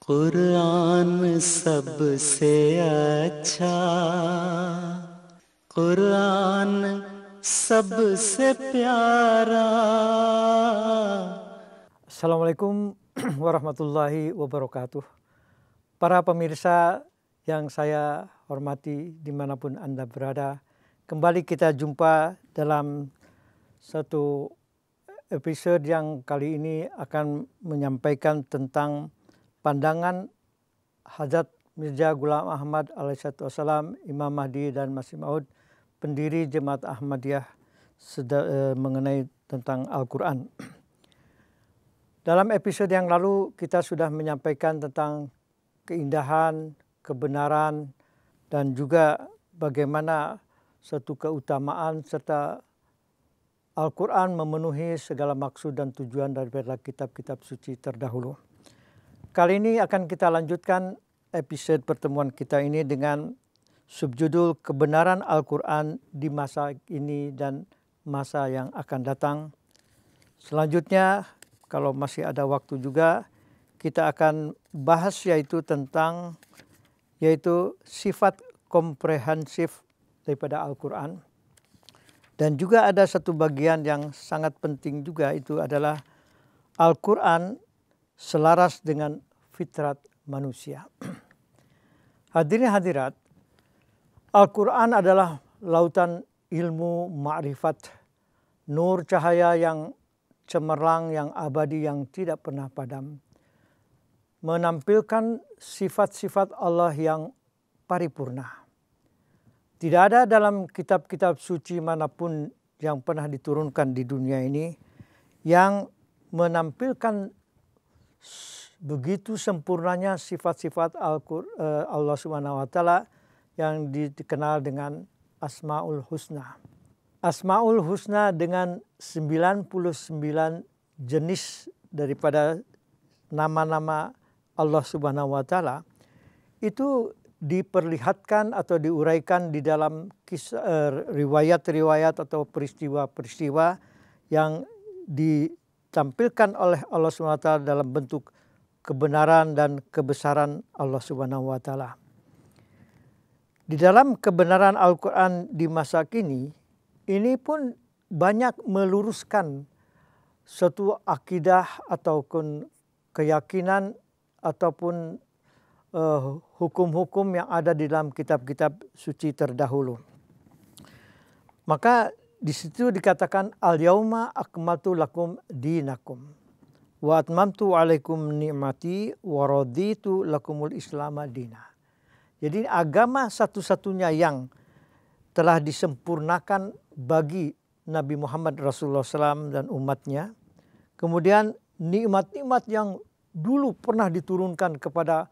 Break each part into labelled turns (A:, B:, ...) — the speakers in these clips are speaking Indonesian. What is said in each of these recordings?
A: कुरान सबसे अच्छा, कुरान सबसे प्यारा.
B: Assalamualaikum warahmatullahi wabarakatuh. Para pemirsa yang saya hormati dimanapun Anda berada, kembali kita jumpa dalam satu episode yang kali ini akan menyampaikan tentang pandangan Hazrat Mirza Ghulam Ahmad alaihissalam, Imam Mahdi dan Masih Maud, pendiri Jemaat Ahmadiyah, mengenai tentang Al-Quran. Dalam episode yang lalu kita sudah menyampaikan tentang keindahan, kebenaran, dan juga bagaimana satu keutamaan serta Al-Quran memenuhi segala maksud dan tujuan daripada kitab-kitab suci terdahulu. Kali ini akan kita lanjutkan episode pertemuan kita ini dengan subjudul Kebenaran Al-Quran di masa ini dan masa yang akan datang. Selanjutnya, kalau masih ada waktu juga, kita akan bahas yaitu sifat komprehensif daripada Al-Quran. Dan juga ada satu bagian yang sangat penting juga, itu adalah Al-Quran selaras dengan fitrat manusia. Hadirin hadirat, Al-Quran adalah lautan ilmu ma'rifat, nur cahaya yang cemerlang, yang abadi, yang tidak pernah padam, menampilkan sifat-sifat Allah yang paripurna. Tidak ada dalam kitab-kitab suci manapun yang pernah diturunkan di dunia ini yang menampilkan begitu sempurnanya sifat-sifat Allah Subhanahu wa Ta'ala yang dikenal dengan Asmaul Husna. Asmaul Husna dengan 99 jenis daripada nama-nama Allah Subhanahu wa Ta'ala itu diperlihatkan atau diuraikan di dalam riwayat-riwayat atau peristiwa-peristiwa yang ditampilkan oleh Allah Subhanahu wa Ta'ala dalam bentuk kebenaran dan kebesaran Allah Subhanahu wa Ta'ala. Di dalam kebenaran Al-Quran di masa kini, ini pun banyak meluruskan suatu akidah ataupun keyakinan ataupun hukum-hukum yang ada di dalam kitab-kitab suci terdahulu. Maka di situ dikatakan al-yauma akmaltu lakum dinakum wa atmamtu alaikum ni'mati wa raditu lakumul islam madina. Jadi agama satu-satunya yang telah disempurnakan bagi Nabi Muhammad Rasulullah SAW dan umatnya. Kemudian nikmat-nikmat yang dulu pernah diturunkan kepada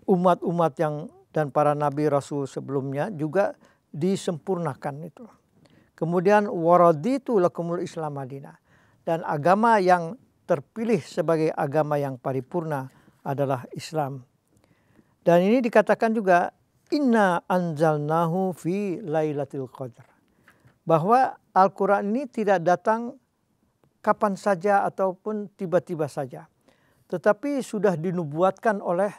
B: umat-umat yang dan para Nabi Rasul sebelumnya juga disempurnakan itu. Kemudian waraditu lakumul islam madina. Dan agama yang terpilih sebagai agama yang paripurna adalah Islam. Dan ini dikatakan juga inna anzalnahu fi lailatul qadar. Bahwa Al-Quran ini tidak datang kapan saja ataupun tiba-tiba saja. Tetapi sudah dinubuatkan oleh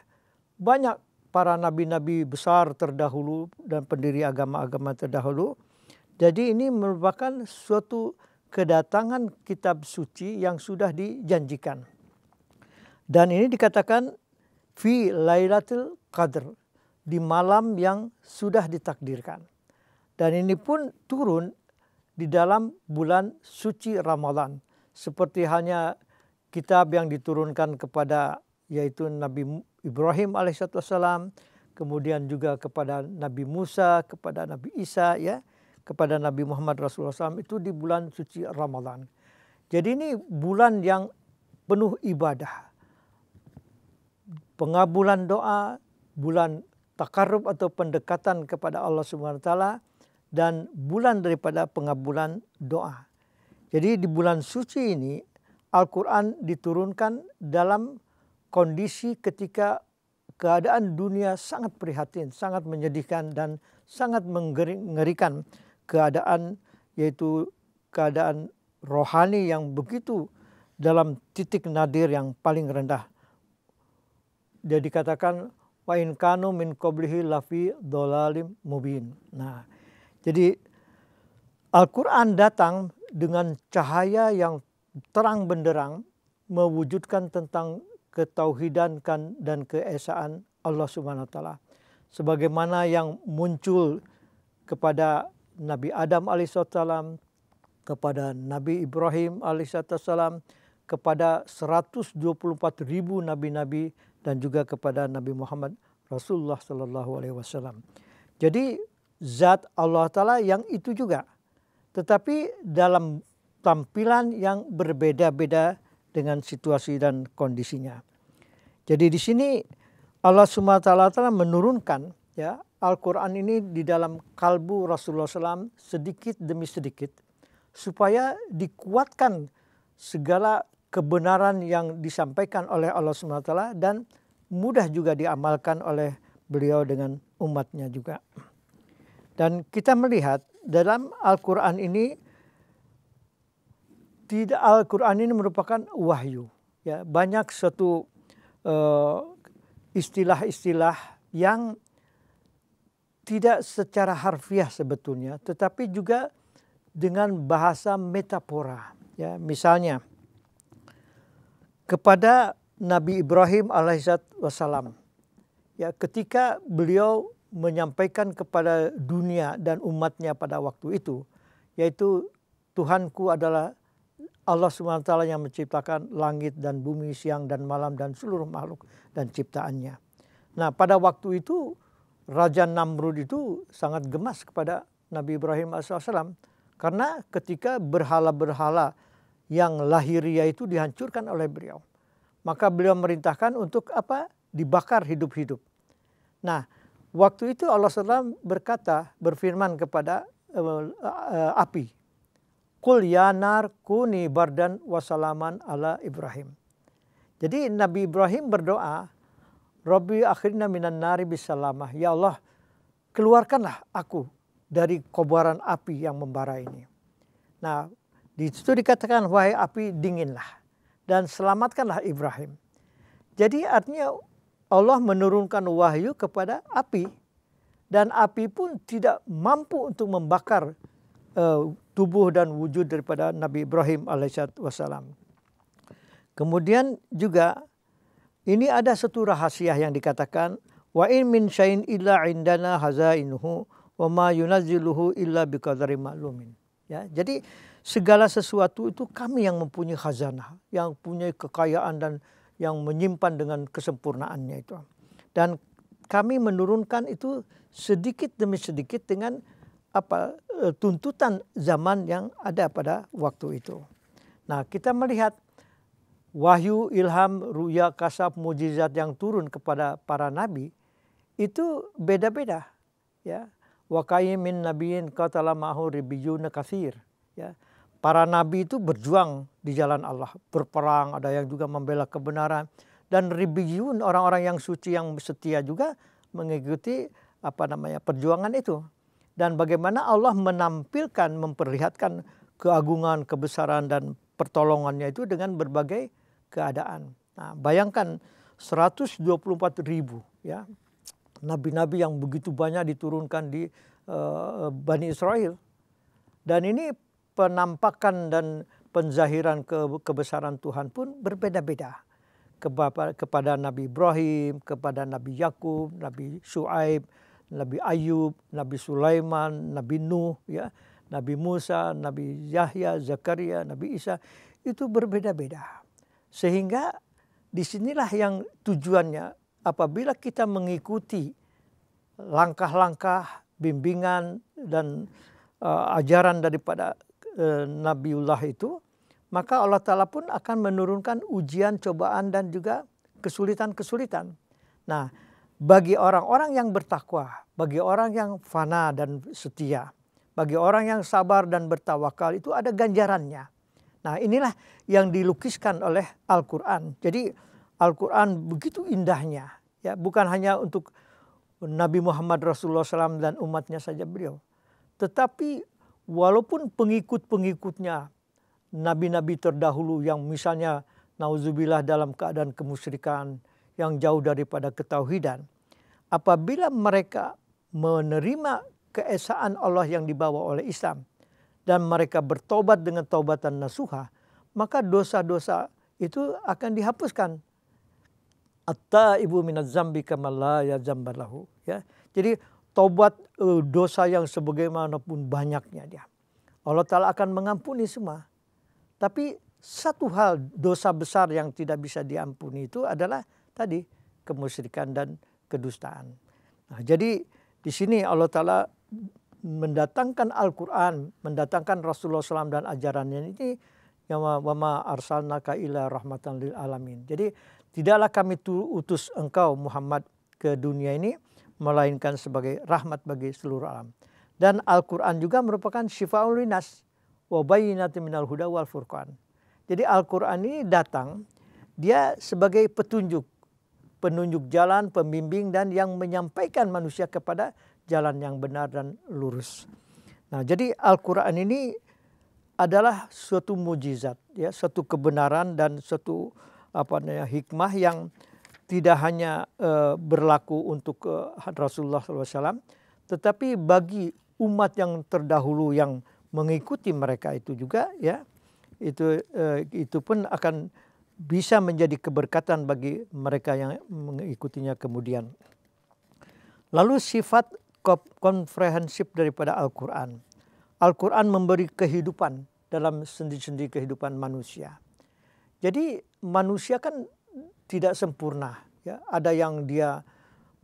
B: banyak para nabi-nabi besar terdahulu dan pendiri agama-agama terdahulu. Jadi ini merupakan suatu kedatangan kitab suci yang sudah dijanjikan. Dan ini dikatakan fi lailatul qadar, di malam yang sudah ditakdirkan. Dan ini pun turun di dalam bulan suci Ramadan. Seperti halnya kitab yang diturunkan kepada yaitu Nabi Ibrahim alaihissalam, kemudian juga kepada Nabi Musa, kepada Nabi Isa, ya, kepada Nabi Muhammad Rasulullah SAW itu di bulan suci Ramadan. Jadi ini bulan yang penuh ibadah, pengabulan doa, bulan takarrub atau pendekatan kepada Allah Subhanahu wa Ta'ala, dan bulan daripada pengabulan doa. Jadi di bulan suci ini Al-Quran diturunkan dalam kondisi ketika keadaan dunia sangat prihatin, sangat menyedihkan dan sangat mengerikan keadaan, yaitu keadaan rohani yang begitu dalam titik nadir yang paling rendah. dia dikatakan wa in kanu min qablihi lafi dhalalim mubin. Nah, jadi Al-Quran datang dengan cahaya yang terang benderang mewujudkan tentang ketauhidan dan keesaan Allah Subhanahu wa taala. Sebagaimana yang muncul kepada Nabi Adam alaihissalam, kepada Nabi Ibrahim alaihissalam, kepada 124.000 nabi-nabi dan juga kepada Nabi Muhammad Rasulullah sallallahu alaihi wasallam. Jadi zat Allah taala yang itu juga, tetapi dalam tampilan yang berbeda-beda dengan situasi dan kondisinya. Jadi di sini Allah Subhanahu wa taala menurunkan ya Al-Quran ini di dalam kalbu Rasulullah SAW sedikit demi sedikit supaya dikuatkan segala kebenaran yang disampaikan oleh Allah Subhanahu wa taala dan mudah juga diamalkan oleh beliau dengan umatnya juga. Dan kita melihat dalam Al-Quran ini Al-Quran ini merupakan wahyu. Ya, banyak suatu istilah-istilah yang tidak secara harfiah sebetulnya, tetapi juga dengan bahasa metafora. Ya, misalnya kepada Nabi Ibrahim alaihissalam, ya, ketika beliau menyampaikan kepada dunia dan umatnya pada waktu itu, yaitu Tuhanku adalah Allah SWT yang menciptakan langit dan bumi, siang dan malam dan seluruh makhluk dan ciptaannya. Nah, pada waktu itu Raja Namrud itu sangat gemas kepada Nabi Ibrahim AS karena ketika berhala-berhala yang lahiriah itu dihancurkan oleh beliau. Maka beliau merintahkan untuk apa? Dibakar hidup-hidup. Nah, waktu itu Allah SWT berfirman kepada api. Qul ya nar kuni bardan wasalaman ala Ibrahim. Jadi Nabi Ibrahim berdoa, Rabbi akhirna minan nari bisalamah. Ya Allah, keluarkanlah aku dari kobaran api yang membara ini. Nah, di situ dikatakan, wahai api dinginlah dan selamatkanlah Ibrahim. Jadi artinya Allah menurunkan wahyu kepada api. Dan api pun tidak mampu untuk membakar tubuh dan wujud daripada Nabi Ibrahim alaihissalam. Kemudian juga ini ada satu rahasia yang dikatakan wa in min syai'in illa indana hazainuhu wa ma yunazziluhu illa biqadari ma'lumin. Ya, jadi segala sesuatu itu kami yang mempunyai khazanah, yang punya kekayaan dan yang menyimpan dengan kesempurnaannya itu. Dan kami menurunkan itu sedikit demi sedikit dengan tuntutan zaman yang ada pada waktu itu. Nah, kita melihat wahyu, ilham, ruya, kasab, mujizat yang turun kepada para nabi itu beda-beda. Ya, wa kayyimin nabiyyin qatala ma'ahu ribiyyun katsir. Ya, para nabi itu berjuang di jalan Allah, berperang, ada yang juga membela kebenaran, dan ribiyyun orang-orang yang suci yang setia juga mengikuti perjuangan itu. Dan bagaimana Allah menampilkan, memperlihatkan keagungan, kebesaran dan pertolongannya itu dengan berbagai keadaan. Nah, bayangkan 124.000 ya nabi-nabi yang begitu banyak diturunkan di Bani Israel. Dan ini penampakan dan penzahiran kebesaran Tuhan pun berbeda-beda. Kepada Nabi Ibrahim, kepada Nabi Yakub, Nabi Syuaib, Nabi Ayub, Nabi Sulaiman, Nabi Nuh, ya, Nabi Musa, Nabi Yahya, Zakaria, Nabi Isa, itu berbeda-beda. Sehingga disinilah yang tujuannya apabila kita mengikuti langkah-langkah, bimbingan dan ajaran daripada Nabiullah itu, maka Allah Ta'ala pun akan menurunkan ujian, cobaan dan juga kesulitan-kesulitan. Nah, bagi orang-orang yang bertakwa, bagi orang yang fana dan setia, bagi orang yang sabar dan bertawakal itu ada ganjarannya. Nah, inilah yang dilukiskan oleh Al-Quran. Jadi Al-Quran begitu indahnya, ya, bukan hanya untuk Nabi Muhammad Rasulullah SAW dan umatnya saja beliau, tetapi walaupun pengikut-pengikutnya, nabi-nabi terdahulu yang misalnya nauzubillah dalam keadaan kemusyrikan, yang jauh daripada ketauhidan, apabila mereka menerima keesaan Allah yang dibawa oleh Islam dan mereka bertobat dengan taubatan nasuha, maka dosa-dosa itu akan dihapuskan. At-taibu minaz zambi kama la yazamba lahu, ya. Jadi tobat dosa yang sebagaimanapun banyaknya dia, Allah Ta'ala akan mengampuni semua. Tapi satu hal, dosa besar yang tidak bisa diampuni itu adalah tadi kemusyrikan dan kedustaan. Nah, jadi di sini Allah Ta'ala mendatangkan Al-Quran, mendatangkan Rasulullah SAW dan ajarannya ini, wa ma arsalnaka illa rahmatan lil alamin. Jadi tidaklah kami utus engkau Muhammad ke dunia ini melainkan sebagai rahmat bagi seluruh alam. Dan Al-Quran juga merupakan syifa'ul linas wa bayyinatin minal huda wal furqan. Jadi Al-Quran ini datang, dia sebagai petunjuk, penunjuk jalan, pembimbing, dan yang menyampaikan manusia kepada jalan yang benar dan lurus. Nah, jadi Al-Quran ini adalah suatu mujizat, ya, suatu kebenaran dan suatu hikmah yang tidak hanya berlaku untuk Rasulullah SAW, tetapi bagi umat yang terdahulu yang mengikuti mereka itu juga, ya, itu pun akan bisa menjadi keberkatan bagi mereka yang mengikutinya kemudian. Lalu sifat komprehensif daripada Al-Quran. Al-Quran memberi kehidupan dalam sendi-sendi kehidupan manusia. Jadi manusia kan tidak sempurna, ya. Ada yang dia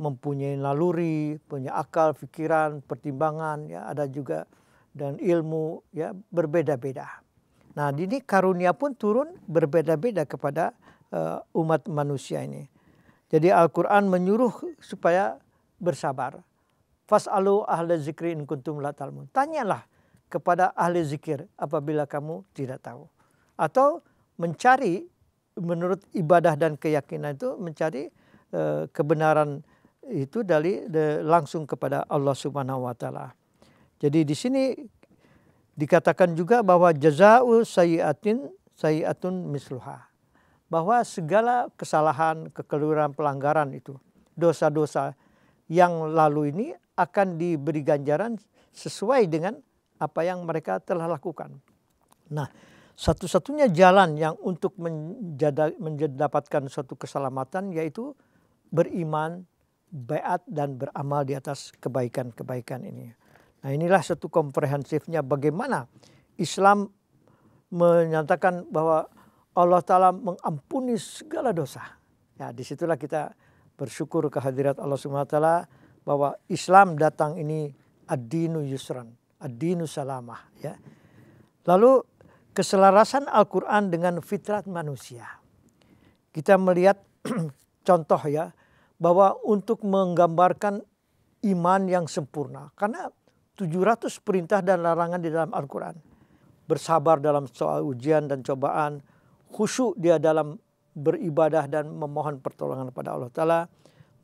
B: mempunyai naluri, punya akal, pikiran, pertimbangan, ya. Ada juga dan ilmu, ya, berbeda-beda. Nah, ini karunia pun turun berbeda-beda kepada umat manusia ini. Jadi Al-Quran menyuruh supaya bersabar. Fas'alu ahla zikri in kuntum la ta'lamun. Tanyalah kepada ahli zikir apabila kamu tidak tahu. Atau mencari menurut ibadah dan keyakinan itu, mencari kebenaran itu langsung kepada Allah Subhanahu wa taala. Jadi di sini dikatakan juga bahwa jazaa'u sayyi'atun misluha. Bahwa segala kesalahan, kekeliruan, pelanggaran itu, dosa-dosa yang lalu ini akan diberi ganjaran sesuai dengan apa yang mereka telah lakukan. Nah, satu-satunya jalan yang untuk mendapatkan suatu keselamatan yaitu beriman, baiat, dan beramal di atas kebaikan-kebaikan ini. Nah, inilah satu komprehensifnya bagaimana Islam menyatakan bahwa Allah Ta'ala mengampuni segala dosa. Ya, disitulah kita bersyukur kehadirat Allah Subhanahu wa taala bahwa Islam datang ini ad-dinu yusran, ad-dinu salamah, ya. Lalu keselarasan Al-Quran dengan fitrat manusia. Kita melihat contoh, ya, bahwa untuk menggambarkan iman yang sempurna, karena 700 perintah dan larangan di dalam Al-Quran. Bersabar dalam soal ujian dan cobaan, khusyuk dia dalam beribadah dan memohon pertolongan kepada Allah Ta'ala,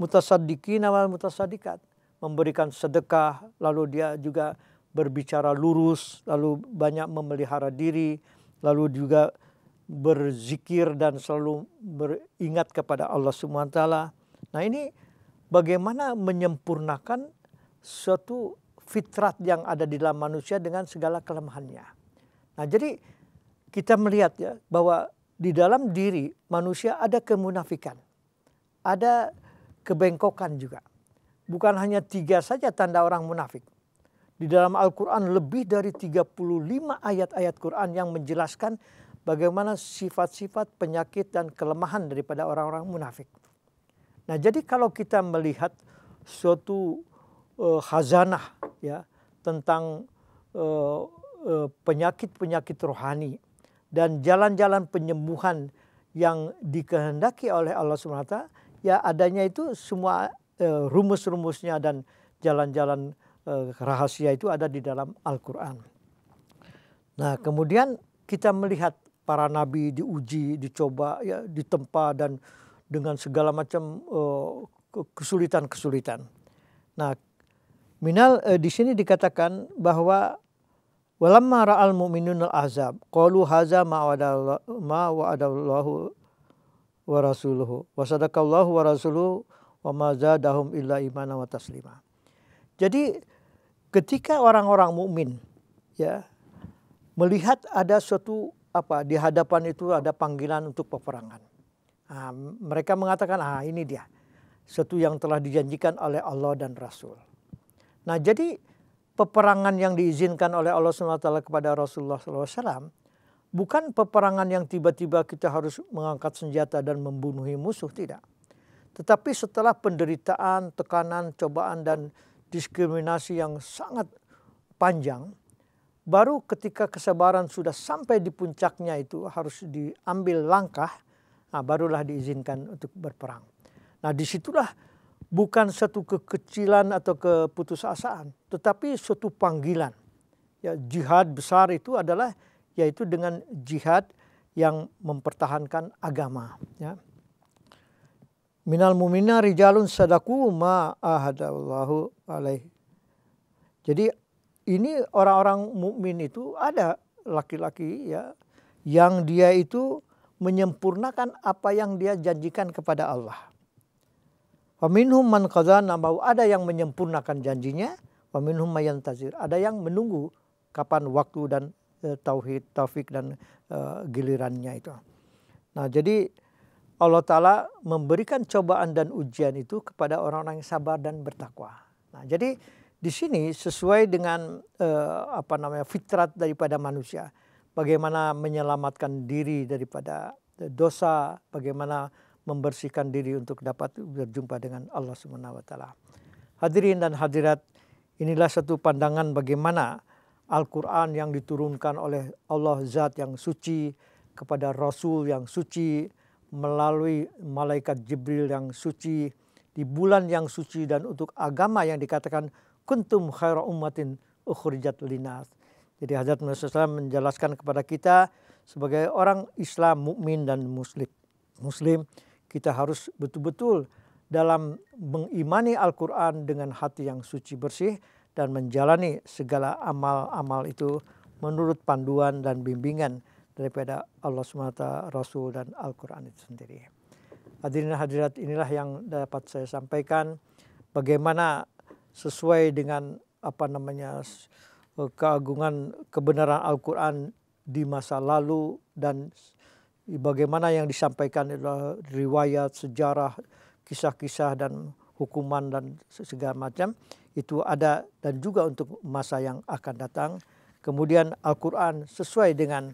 B: mutasaddiqin wal mutasaddiqat, memberikan sedekah, lalu dia juga berbicara lurus, lalu banyak memelihara diri, lalu juga berzikir dan selalu beringat kepada Allah Subhanahu wa taala. Nah, ini bagaimana menyempurnakan suatu fitrat yang ada di dalam manusia dengan segala kelemahannya. Nah, jadi kita melihat, ya, bahwa di dalam diri manusia ada kemunafikan, ada kebengkokan juga. Bukan hanya 3 saja tanda orang munafik. Di dalam Al-Quran lebih dari 35 ayat-ayat Quran yang menjelaskan bagaimana sifat-sifat penyakit dan kelemahan daripada orang-orang munafik. Nah, jadi kalau kita melihat suatu khazanah, ya, tentang penyakit-penyakit rohani dan jalan-jalan penyembuhan yang dikehendaki oleh Allah SWT, ya, adanya itu semua rumus-rumusnya dan jalan-jalan rahasia itu ada di dalam Al-Quran. Nah, kemudian kita melihat para nabi diuji, dicoba, ya, ditempa dan dengan segala macam kesulitan-kesulitan. Nah, di sini dikatakan bahwa walamma ra'al mu'minun al-ahzab qalu haza ma wa'adallahu wa rasuluhu wa sadaqallahu wa rasuluhu wa ma zadahum illa imana wa taslima. Jadi ketika orang-orang mukmin ya melihat ada suatu di hadapan itu ada panggilan untuk peperangan. Nah, mereka mengatakan ini dia sesuatu yang telah dijanjikan oleh Allah dan Rasul. Nah, jadi peperangan yang diizinkan oleh Allah SWT kepada Rasulullah SAW bukan peperangan yang tiba-tiba kita harus mengangkat senjata dan membunuhi musuh, tidak. Tetapi setelah penderitaan, tekanan, cobaan dan diskriminasi yang sangat panjang, baru ketika kesabaran sudah sampai di puncaknya itu harus diambil langkah, barulah diizinkan untuk berperang. Nah, disitulah bukan satu kekecilan atau keputusasaan, tetapi suatu panggilan. Ya, jihad besar itu adalah yaitu dengan jihad yang mempertahankan agama. Ya. Minal mu'minina rijalun sadaku ma ahadallahu alaih. Jadi ini orang-orang mukmin itu ada laki-laki ya yang dia itu menyempurnakan apa yang dia janjikan kepada Allah. Faminhum man qadana bahwa ada yang menyempurnakan janjinya, faminhum mayantazir. Ada yang menunggu kapan waktu dan taufik dan gilirannya itu. Nah, jadi Allah Ta'ala memberikan cobaan dan ujian itu kepada orang-orang yang sabar dan bertakwa. Nah, jadi di sini sesuai dengan fitrat daripada manusia. Bagaimana menyelamatkan diri daripada dosa, bagaimana membersihkan diri untuk dapat berjumpa dengan Allah Subhanahu wa taala. Hadirin dan hadirat, inilah satu pandangan bagaimana Al-Qur'an yang diturunkan oleh Allah Zat yang suci kepada Rasul yang suci melalui malaikat Jibril yang suci di bulan yang suci dan untuk agama yang dikatakan kuntum khaira ummatin ukhrijat linas. Jadi Hazrat Muhammad SAW menjelaskan kepada kita sebagai orang Islam mukmin dan muslim kita harus betul-betul dalam mengimani Al-Quran dengan hati yang suci bersih dan menjalani segala amal-amal itu menurut panduan dan bimbingan daripada Allah SWT, Rasul dan Al-Quran itu sendiri. Hadirin hadirat, inilah yang dapat saya sampaikan bagaimana sesuai dengan keagungan kebenaran Al-Quran di masa lalu dan bagaimana yang disampaikan adalah riwayat, sejarah, kisah-kisah dan hukuman dan segala macam itu ada dan juga untuk masa yang akan datang. Kemudian Al-Quran sesuai dengan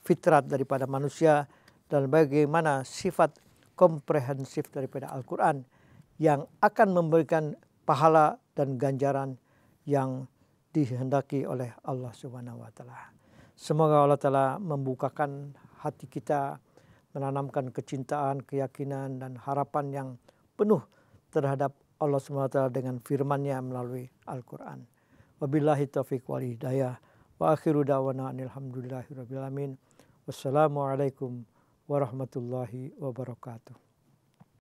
B: fitrat daripada manusia dan bagaimana sifat komprehensif daripada Al-Quran yang akan memberikan pahala dan ganjaran yang dihendaki oleh Allah Subhanahu wa taala. Semoga Allah Ta'ala membukakan hati kita, menanamkan kecintaan, keyakinan dan harapan yang penuh terhadap Allah SWT dengan firman-Nya melalui Al-Quran. Wabillahi taufiq wal hidayah. Wa akhiru da'wana alhamdulillahi rabbil alamin. Wassalamualaikum warahmatullahi wabarakatuh.